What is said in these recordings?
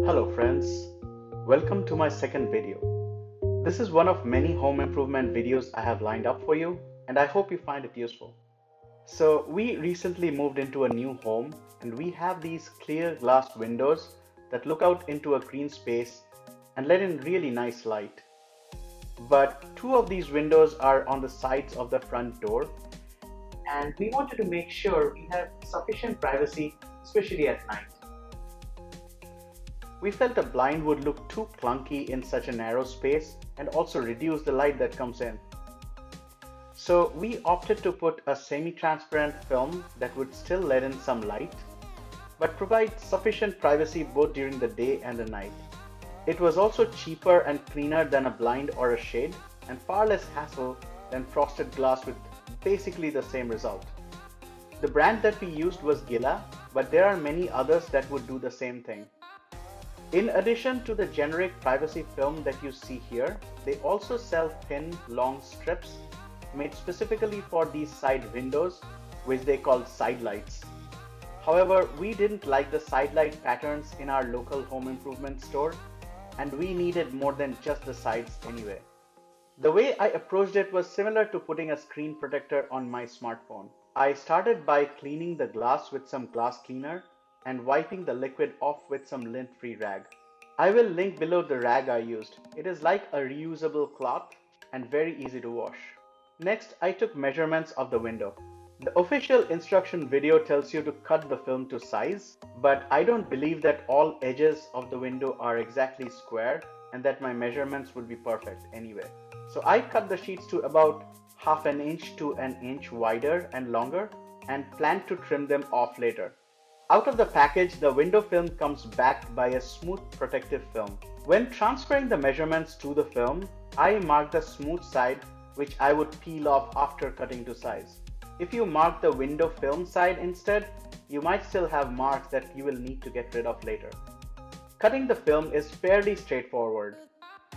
Hello friends, welcome to my second video. This is one of many home improvement videos I have lined up for you and I hope you find it useful. So we recently moved into a new home and we have these clear glass windows that look out into a green space and let in really nice light. But two of these windows are on the sides of the front door and we wanted to make sure we have sufficient privacy, especially at night. We felt a blind would look too clunky in such a narrow space and also reduce the light that comes in. So we opted to put a semi-transparent film that would still let in some light, but provide sufficient privacy both during the day and the night. It was also cheaper and cleaner than a blind or a shade, and far less hassle than frosted glass with basically the same result. The brand that we used was Gila, but there are many others that would do the same thing. In addition to the generic privacy film that you see here, they also sell thin, long strips made specifically for these side windows, which they call side lights. However, we didn't like the side light patterns in our local home improvement store, and we needed more than just the sides anyway. The way I approached it was similar to putting a screen protector on my smartphone. I started by cleaning the glass with some glass cleaner and wiping the liquid off with some lint-free rag. I will link below the rag I used. It is like a reusable cloth and very easy to wash. Next, I took measurements of the window. The official instruction video tells you to cut the film to size, but I don't believe that all edges of the window are exactly square and that my measurements would be perfect anyway. So I cut the sheets to about half an inch to an inch wider and longer and plan to trim them off later. Out of the package, the window film comes backed by a smooth protective film. When transferring the measurements to the film, I marked the smooth side, which I would peel off after cutting to size. If you mark the window film side instead, you might still have marks that you will need to get rid of later. Cutting the film is fairly straightforward.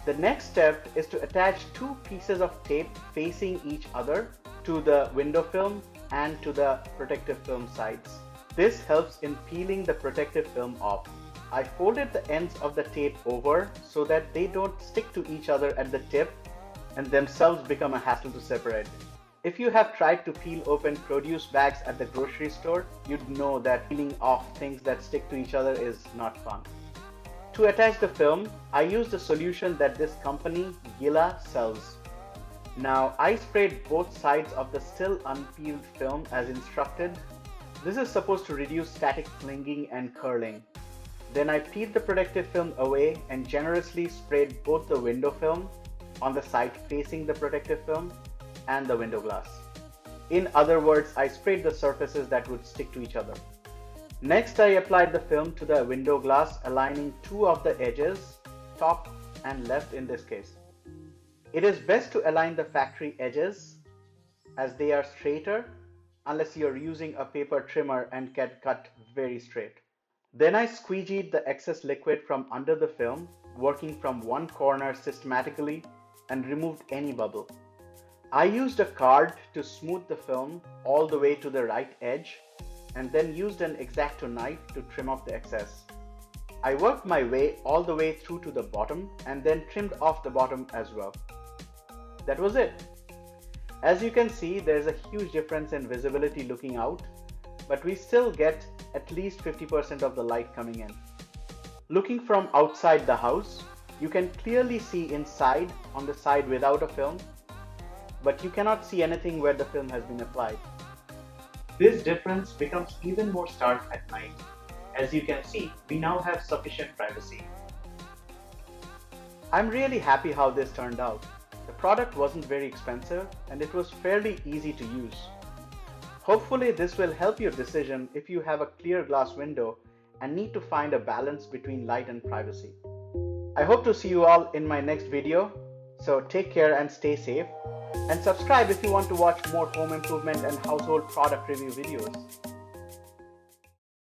The next step is to attach two pieces of tape facing each other to the window film and to the protective film sides. This helps in peeling the protective film off. I folded the ends of the tape over so that they don't stick to each other at the tip and themselves become a hassle to separate. If you have tried to peel open produce bags at the grocery store, you'd know that peeling off things that stick to each other is not fun. To attach the film, I used a solution that this company, Gila, sells. Now, I sprayed both sides of the still unpeeled film as instructed. This is supposed to reduce static flinging and curling. Then I peeled the protective film away and generously sprayed both the window film on the side facing the protective film and the window glass. In other words, I sprayed the surfaces that would stick to each other. Next, I applied the film to the window glass, aligning two of the edges, top and left in this case. It is best to align the factory edges as they are straighter unless you're using a paper trimmer and can cut very straight. Then I squeegeed the excess liquid from under the film, working from one corner systematically and removed any bubble. I used a card to smooth the film all the way to the right edge and then used an X-Acto knife to trim off the excess. I worked my way all the way through to the bottom and then trimmed off the bottom as well. That was it. As you can see, there's a huge difference in visibility looking out, but we still get at least 50% of the light coming in. Looking from outside the house, you can clearly see inside on the side without a film, but you cannot see anything where the film has been applied. This difference becomes even more stark at night. As you can see, we now have sufficient privacy. I'm really happy how this turned out. The product wasn't very expensive and it was fairly easy to use. Hopefully this will help your decision if you have a clear glass window and need to find a balance between light and privacy. I hope to see you all in my next video, so take care and stay safe, and subscribe if you want to watch more home improvement and household product review videos.